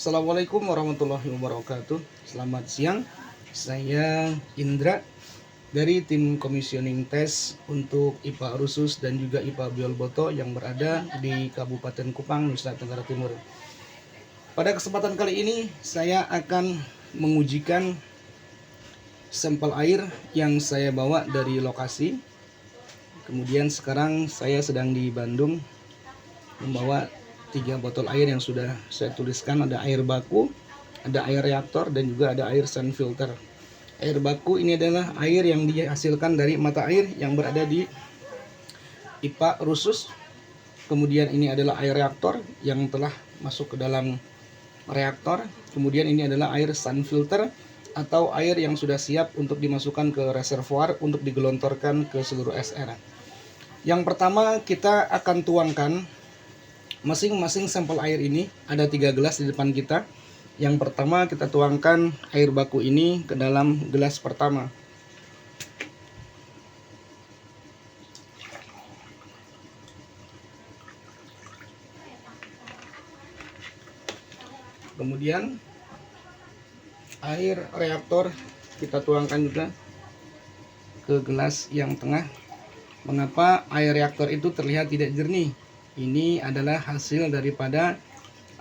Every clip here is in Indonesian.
Assalamualaikum warahmatullahi wabarakatuh. Selamat siang. Saya Indra dari tim commissioning test untuk IPA Rusus dan juga IPA Biolboto yang berada di Kabupaten Kupang, Nusa Tenggara Timur. Pada kesempatan kali ini saya akan mengujikan sampel air yang saya bawa dari lokasi. Kemudian sekarang saya sedang di Bandung membawa 3 botol air yang sudah saya tuliskan. Ada air baku, ada air reaktor, dan juga ada air sun filter. Air baku ini adalah air yang dihasilkan dari mata air yang berada di IPA Rusus. Kemudian ini adalah air reaktor yang telah masuk ke dalam reaktor. Kemudian ini adalah air sun filter atau air yang sudah siap untuk dimasukkan ke reservoir untuk digelontorkan ke seluruh SR. Yang pertama kita akan tuangkan masing-masing sampel air ini. Ada 3 gelas di depan kita. Yang pertama kita tuangkan air baku ini ke dalam gelas pertama. Kemudian air reaktor kita tuangkan juga ke gelas yang tengah. Mengapa air reaktor itu terlihat tidak jernih? Ini adalah hasil daripada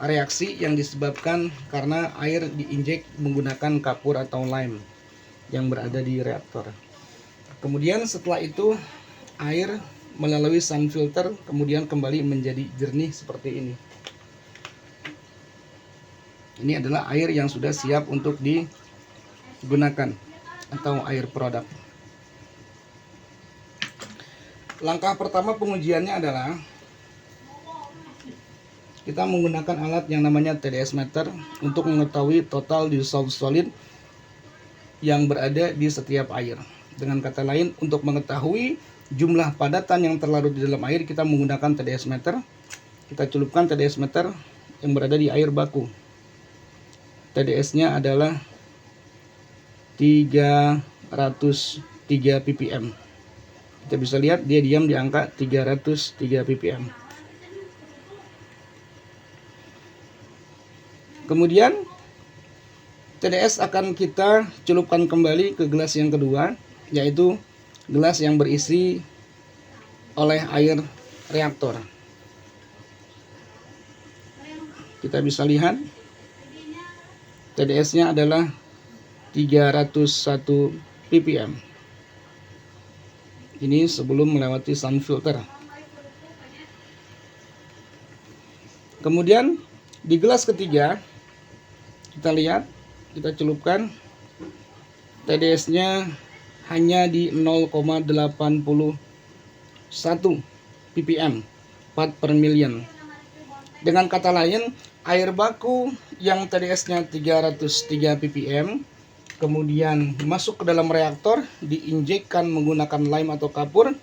reaksi yang disebabkan karena air diinjek menggunakan kapur atau lime yang berada di reaktor. Kemudian setelah itu air melalui sun filter kemudian kembali menjadi jernih seperti ini. Ini adalah air yang sudah siap untuk digunakan atau air produk. Langkah pertama pengujiannya adalah kita menggunakan alat yang namanya TDS meter untuk mengetahui total dissolved solid yang berada di setiap air. Dengan kata lain, untuk mengetahui jumlah padatan yang terlarut di dalam air, kita menggunakan TDS meter. Kita celupkan TDS meter yang berada di air baku. TDS-nya adalah 303 ppm. Kita bisa lihat dia diam di angka 303 ppm. Kemudian TDS akan kita celupkan kembali ke gelas yang kedua, yaitu gelas yang berisi oleh air reaktor. Kita bisa lihat TDS-nya adalah 301 ppm. Ini sebelum melewati sun filter. Kemudian di gelas ketiga kita lihat, kita celupkan TDS-nya hanya di 0,81 ppm, part per million. Dengan kata lain, air baku yang TDS-nya 303 ppm kemudian masuk ke dalam reaktor, diinjekkan menggunakan lime atau kapur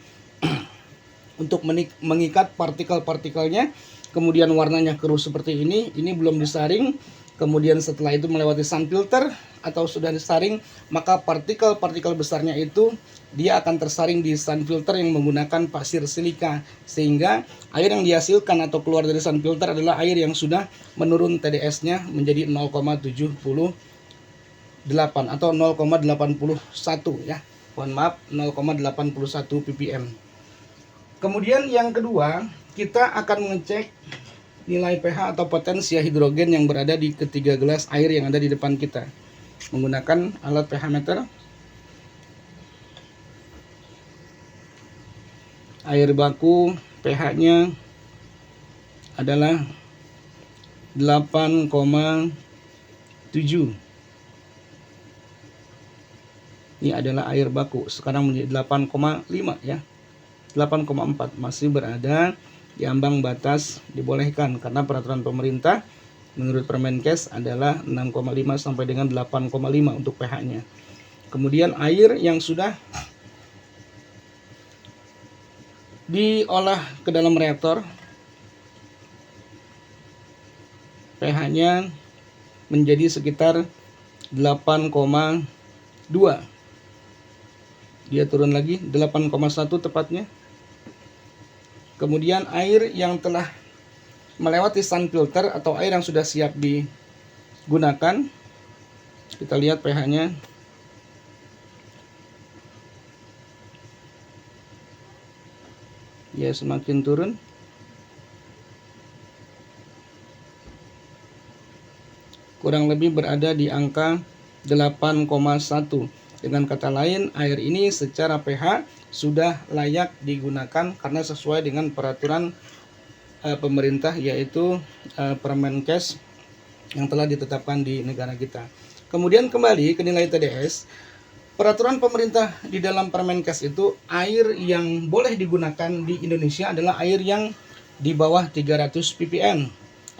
untuk mengikat partikel-partikelnya. Kemudian warnanya keruh seperti ini belum disaring. Kemudian setelah itu melewati sun filter atau sudah disaring, maka partikel-partikel besarnya itu dia akan tersaring di sun filter yang menggunakan pasir silika, sehingga air yang dihasilkan atau keluar dari sun filter adalah air yang sudah menurun TDS-nya menjadi 0,78 atau 0,81 ya. Mohon maaf, 0,81 ppm. Kemudian yang kedua, kita akan mengecek nilai pH atau potensia hidrogen yang berada di ketiga gelas air yang ada di depan kita menggunakan alat pH meter. Air baku pH-nya adalah 8,7. Ini adalah air baku, sekarang menjadi 8,5 ya. 8,4 masih berada di ambang batas dibolehkan karena peraturan pemerintah menurut Permenkes adalah 6,5 sampai dengan 8,5 untuk pH-nya. Kemudian air yang sudah diolah ke dalam reaktor, pH-nya menjadi sekitar 8,2. Dia turun lagi 8,1 tepatnya. Kemudian air yang telah melewati sun filter atau air yang sudah siap gunakan, kita lihat pH-nya. Ya, semakin turun. Kurang lebih berada di angka 8,1. Dengan kata lain, air ini secara pH sudah layak digunakan karena sesuai dengan peraturan pemerintah, yaitu Permenkes yang telah ditetapkan di negara kita. Kemudian kembali ke nilai TDS. Peraturan pemerintah di dalam Permenkes itu, air yang boleh digunakan di Indonesia adalah air yang di bawah 300 ppm.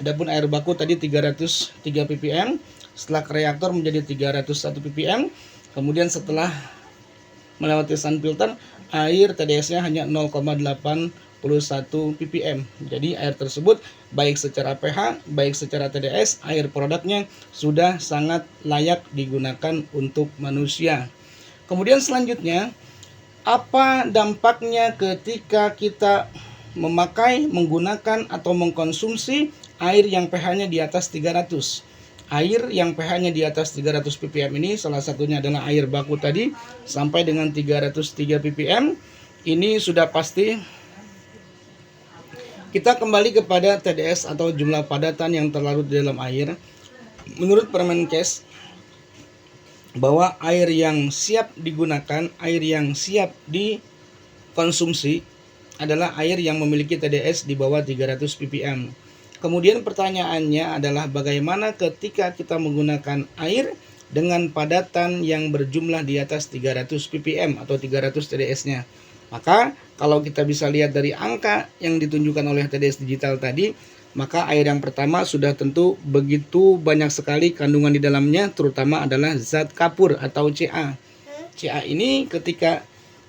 Adapun air baku tadi 303 ppm, setelah ke reaktor menjadi 301 ppm. Kemudian setelah melewati sun filter, air TDS-nya hanya 0,81 ppm. Jadi air tersebut baik secara pH, baik secara TDS, air produknya sudah sangat layak digunakan untuk manusia. Kemudian selanjutnya, apa dampaknya ketika kita memakai, menggunakan atau mengkonsumsi air yang pH-nya di atas 300? Air yang pH-nya di atas 300 ppm ini salah satunya adalah air baku tadi sampai dengan 303 ppm. Ini sudah pasti. Kita kembali kepada TDS atau jumlah padatan yang terlarut di dalam air. Menurut Permenkes, bahwa air yang siap digunakan, air yang siap dikonsumsi adalah air yang memiliki TDS di bawah 300 ppm. Kemudian pertanyaannya adalah bagaimana ketika kita menggunakan air dengan padatan yang berjumlah di atas 300 ppm atau 300 TDS-nya. Maka kalau kita bisa lihat dari angka yang ditunjukkan oleh TDS digital tadi, maka air yang pertama sudah tentu begitu banyak sekali kandungan di dalamnya, terutama adalah zat kapur atau Ca. Ca ini ketika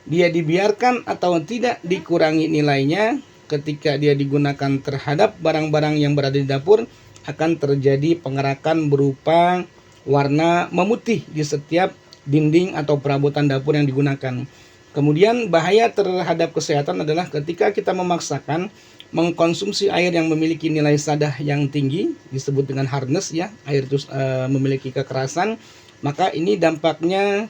dia dibiarkan atau tidak dikurangi nilainya, ketika dia digunakan terhadap barang-barang yang berada di dapur, akan terjadi pengerakan berupa warna memutih di setiap dinding atau perabotan dapur yang digunakan. Kemudian bahaya terhadap kesehatan adalah ketika kita memaksakan mengkonsumsi air yang memiliki nilai sadah yang tinggi, disebut dengan hardness ya, air itu memiliki kekerasan, maka ini dampaknya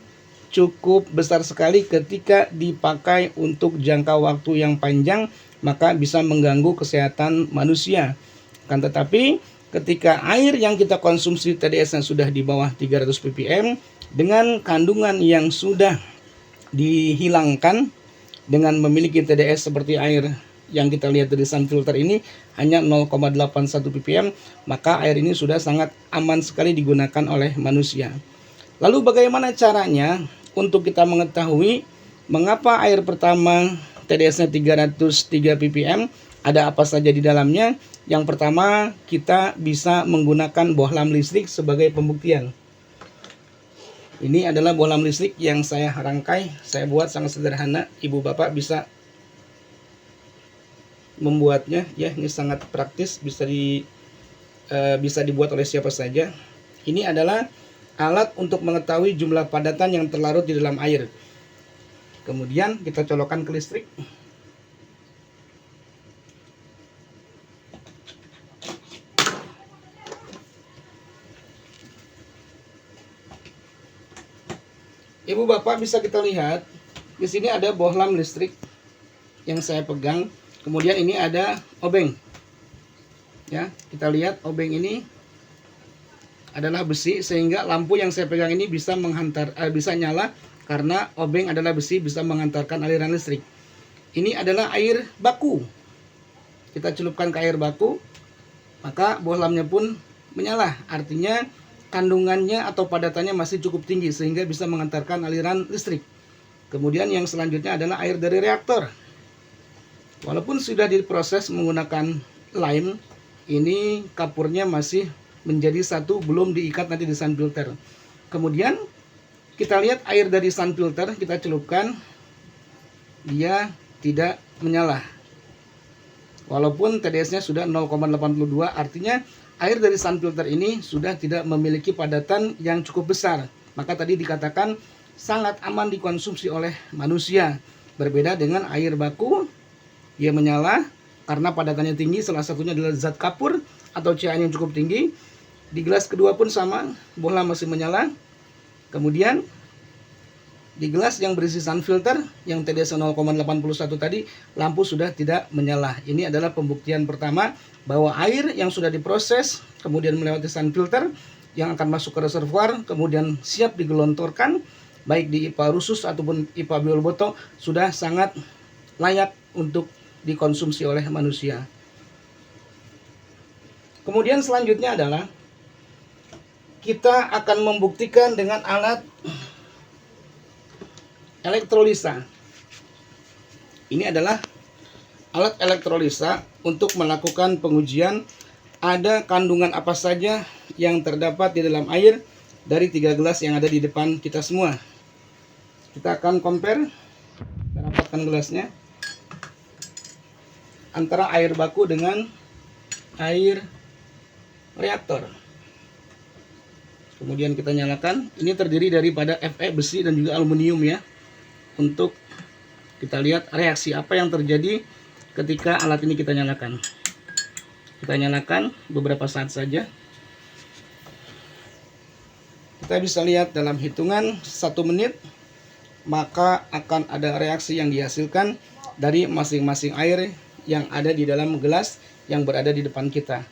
cukup besar sekali ketika dipakai untuk jangka waktu yang panjang, maka bisa mengganggu kesehatan manusia. Kan tetapi ketika air yang kita konsumsi TDS-nya sudah di bawah 300 ppm dengan kandungan yang sudah dihilangkan dengan memiliki TDS seperti air yang kita lihat dari sun filter ini hanya 0,81 ppm, maka air ini sudah sangat aman sekali digunakan oleh manusia. Lalu bagaimana caranya untuk kita mengetahui mengapa air pertama TDS-nya 303 ppm, ada apa saja di dalamnya? Yang pertama, kita bisa menggunakan bohlam listrik sebagai pembuktian. Ini adalah bohlam listrik yang saya rangkai, saya buat sangat sederhana, ibu bapak bisa membuatnya ya, ini sangat praktis, bisa dibuat oleh siapa saja. Ini adalah alat untuk mengetahui jumlah padatan yang terlarut di dalam air. Kemudian kita colokkan ke listrik. Ibu bapak bisa kita lihat di sini ada bohlam listrik yang saya pegang. Kemudian ini ada obeng. Ya, kita lihat obeng ini adalah besi sehingga lampu yang saya pegang ini bisa bisa nyala karena obeng adalah besi, bisa mengantarkan aliran listrik. Ini adalah air baku. Kita celupkan ke air baku, maka bohlamnya pun menyala. Artinya kandungannya atau padatannya masih cukup tinggi sehingga bisa mengantarkan aliran listrik. Kemudian yang selanjutnya adalah air dari reaktor. Walaupun sudah diproses menggunakan lime, ini kapurnya masih menjadi satu, belum diikat nanti di sun filter. Kemudian kita lihat air dari sun filter, kita celupkan, dia tidak menyala. Walaupun TDS-nya sudah 0,82, artinya air dari sun filter ini sudah tidak memiliki padatan yang cukup besar. Maka tadi dikatakan sangat aman dikonsumsi oleh manusia. Berbeda dengan air baku, dia menyala karena padatannya tinggi, salah satunya adalah zat kapur atau Ca yang cukup tinggi. Di gelas kedua pun sama, bohlam masih menyala. Kemudian di gelas yang berisi sun filter yang TDS 0,81 tadi, lampu sudah tidak menyala. Ini adalah pembuktian pertama bahwa air yang sudah diproses kemudian melewati sun filter yang akan masuk ke reservoir kemudian siap digelontorkan baik di IPA Rusus ataupun IPA Biolboto sudah sangat layak untuk dikonsumsi oleh manusia. Kemudian selanjutnya adalah kita akan membuktikan dengan alat elektrolisa. Ini adalah alat elektrolisa untuk melakukan pengujian ada kandungan apa saja yang terdapat di dalam air dari 3 gelas yang ada di depan kita semua. Kita akan compare, kita rapatkan gelasnya, antara air baku dengan air reaktor. Kemudian kita nyalakan. Ini terdiri daripada Fe, besi dan juga aluminium ya. Untuk kita lihat reaksi apa yang terjadi ketika alat ini kita nyalakan. Kita nyalakan beberapa saat saja. Kita bisa lihat dalam hitungan 1 menit maka akan ada reaksi yang dihasilkan dari masing-masing air yang ada di dalam gelas yang berada di depan kita.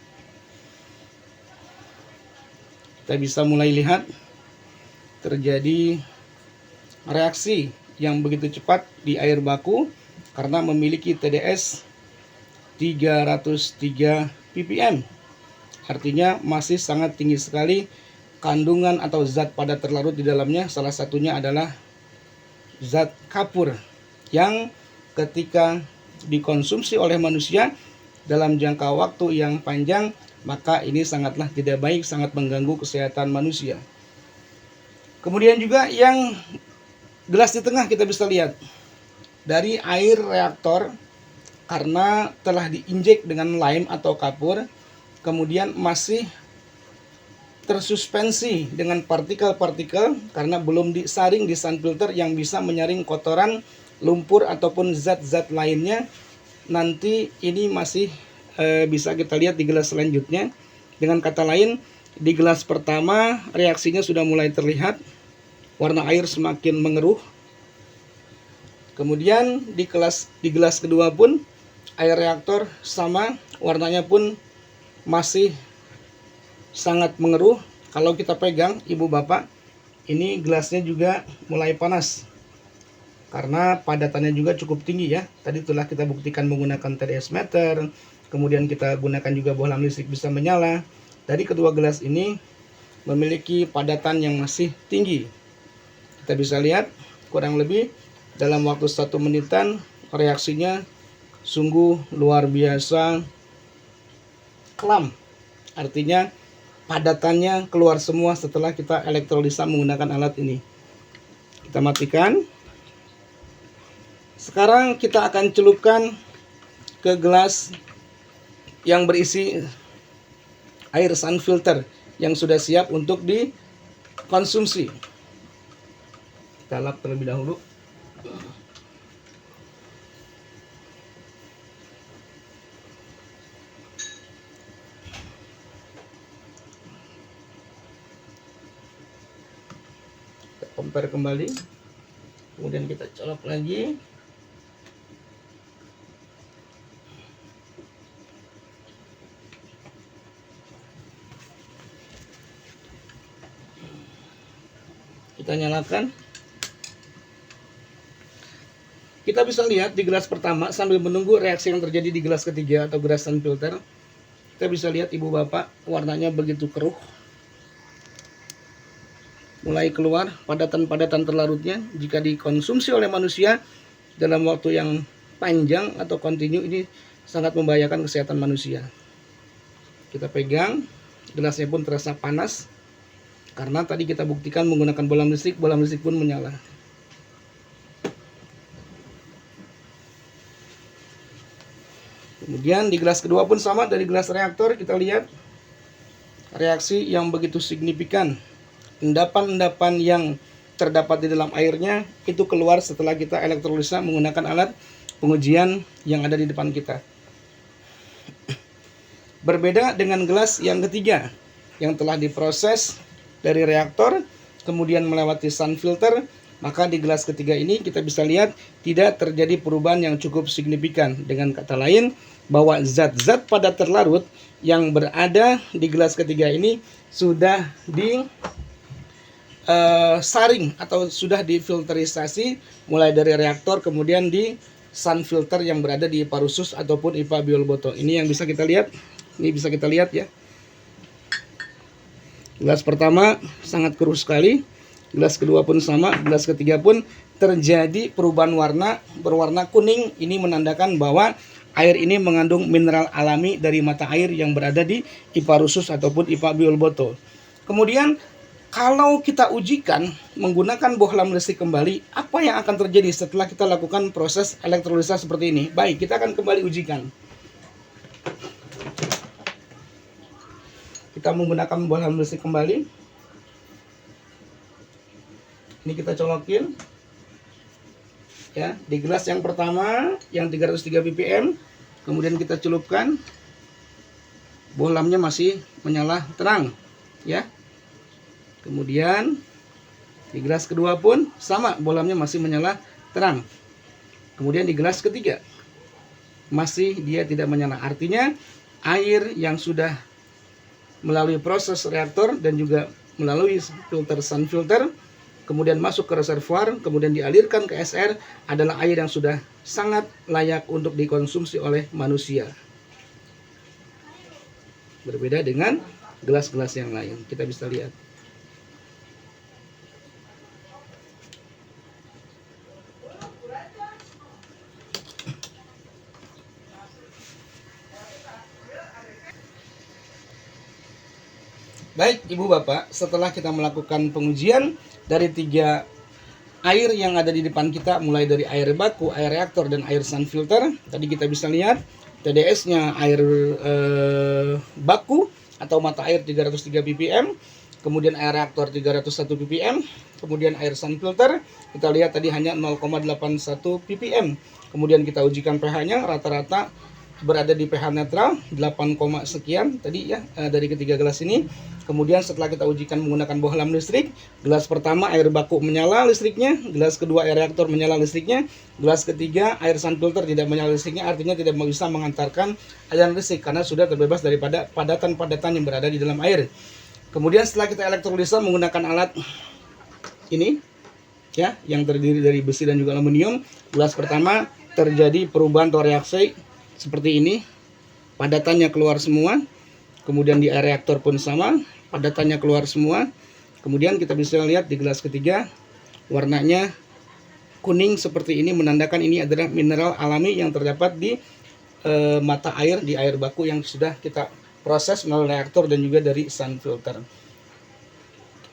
Kita bisa mulai lihat terjadi reaksi yang begitu cepat di air baku karena memiliki TDS 303 ppm. Artinya masih sangat tinggi sekali kandungan atau zat padat terlarut di dalamnya. Salah satunya adalah zat kapur yang ketika dikonsumsi oleh manusia dalam jangka waktu yang panjang maka ini sangatlah tidak baik, sangat mengganggu kesehatan manusia. Kemudian juga yang gelas di tengah kita bisa lihat dari air reaktor karena telah diinjek dengan lime atau kapur, kemudian masih tersuspensi dengan partikel-partikel karena belum disaring di sun filter yang bisa menyaring kotoran, lumpur ataupun zat-zat lainnya. Nanti ini masih bisa kita lihat di gelas selanjutnya. Dengan kata lain, di gelas pertama reaksinya sudah mulai terlihat, warna air semakin mengeruh. Kemudian di gelas kedua pun air reaktor sama, warnanya pun masih sangat mengeruh. Kalau kita pegang, ibu bapak, ini gelasnya juga mulai panas karena padatannya juga cukup tinggi ya. Tadi telah kita buktikan menggunakan TDS meter, kemudian kita gunakan juga bohlam listrik bisa menyala. Dari kedua gelas ini memiliki padatan yang masih tinggi. Kita bisa lihat kurang lebih dalam waktu 1 menitan reaksinya sungguh luar biasa kelam. Artinya padatannya keluar semua setelah kita elektrolisa menggunakan alat ini. Kita matikan. Sekarang kita akan celupkan ke gelas yang berisi air sun filter yang sudah siap untuk dikonsumsi. Kita lap terlebih dahulu. Kita compare kembali. Kemudian kita colok lagi. Kita nyalakan. Kita bisa lihat di gelas pertama sambil menunggu reaksi yang terjadi di gelas ketiga atau gelas sun filter. Kita bisa lihat ibu bapak warnanya begitu keruh. Mulai keluar padatan-padatan terlarutnya. Jika dikonsumsi oleh manusia dalam waktu yang panjang atau kontinu, ini sangat membahayakan kesehatan manusia. Kita pegang, gelasnya pun terasa panas karena tadi kita buktikan menggunakan bohlam listrik pun menyala. Kemudian di gelas kedua pun sama, dari gelas reaktor kita lihat reaksi yang begitu signifikan. Endapan-endapan yang terdapat di dalam airnya itu keluar setelah kita elektrolisa menggunakan alat pengujian yang ada di depan kita. Berbeda dengan gelas yang ketiga. yang telah diproses dari reaktor, kemudian melewati sun filter, maka di gelas ketiga ini kita bisa lihat tidak terjadi perubahan yang cukup signifikan. Dengan kata lain, bahwa zat-zat padat terlarut yang berada di gelas ketiga ini sudah disaring atau sudah difilterisasi mulai dari reaktor, kemudian di sun filter yang berada di IPA Rusus ataupun IPA Biolboto. Ini yang bisa kita lihat. Ini bisa kita lihat ya. Gelas pertama sangat keruh sekali, gelas kedua pun sama, gelas ketiga pun terjadi perubahan warna berwarna kuning. Ini menandakan bahwa air ini mengandung mineral alami dari mata air yang berada di IPA Rusus ataupun IPA Biolboto. Kemudian kalau kita ujikan menggunakan bohlam listrik kembali, apa yang akan terjadi setelah kita lakukan proses elektrolisa seperti ini? Baik, kita akan kembali ujikan. Kita menggunakan bohlam listrik kembali. Ini kita colokin ya di gelas yang pertama yang 303 ppm. Kemudian kita celupkan. Bohlamnya masih menyala terang ya. Kemudian di gelas kedua pun sama, bohlamnya masih menyala terang. Kemudian di gelas ketiga masih dia tidak menyala. Artinya air yang sudah melalui proses reaktor dan juga melalui filter sun filter, kemudian masuk ke reservoir, kemudian dialirkan ke SR, adalah air yang sudah sangat layak untuk dikonsumsi oleh manusia. Berbeda dengan gelas-gelas yang lain. Kita bisa lihat. Baik Ibu Bapak, setelah kita melakukan pengujian dari 3 air yang ada di depan kita, mulai dari air baku, air reaktor, dan air sun filter, tadi kita bisa lihat TDS-nya air baku atau mata air 303 ppm, kemudian air reaktor 301 ppm, kemudian air sun filter kita lihat tadi hanya 0,81 ppm. Kemudian kita ujikan pH-nya, rata-rata berada di pH netral 8, sekian tadi ya dari ketiga gelas ini. Kemudian setelah kita ujikan menggunakan bohlam listrik, gelas pertama air baku menyala listriknya, gelas kedua air reaktor menyala listriknya, gelas ketiga air sun filter tidak menyala listriknya, artinya tidak bisa mengantarkan aliran listrik karena sudah terbebas daripada padatan-padatan yang berada di dalam air. Kemudian setelah kita elektrolisa menggunakan alat ini ya yang terdiri dari besi dan juga aluminium, gelas pertama terjadi perubahan atau reaksi seperti ini, padatannya keluar semua. Kemudian di air reaktor pun sama, padatannya keluar semua. Kemudian kita bisa lihat di gelas ketiga warnanya kuning seperti ini, menandakan ini adalah mineral alami yang terdapat di mata air, di air baku yang sudah kita proses melalui reaktor dan juga dari sun filter.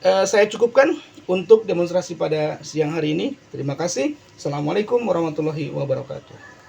Saya cukupkan untuk demonstrasi pada siang hari ini. Terima kasih. Assalamualaikum warahmatullahi wabarakatuh.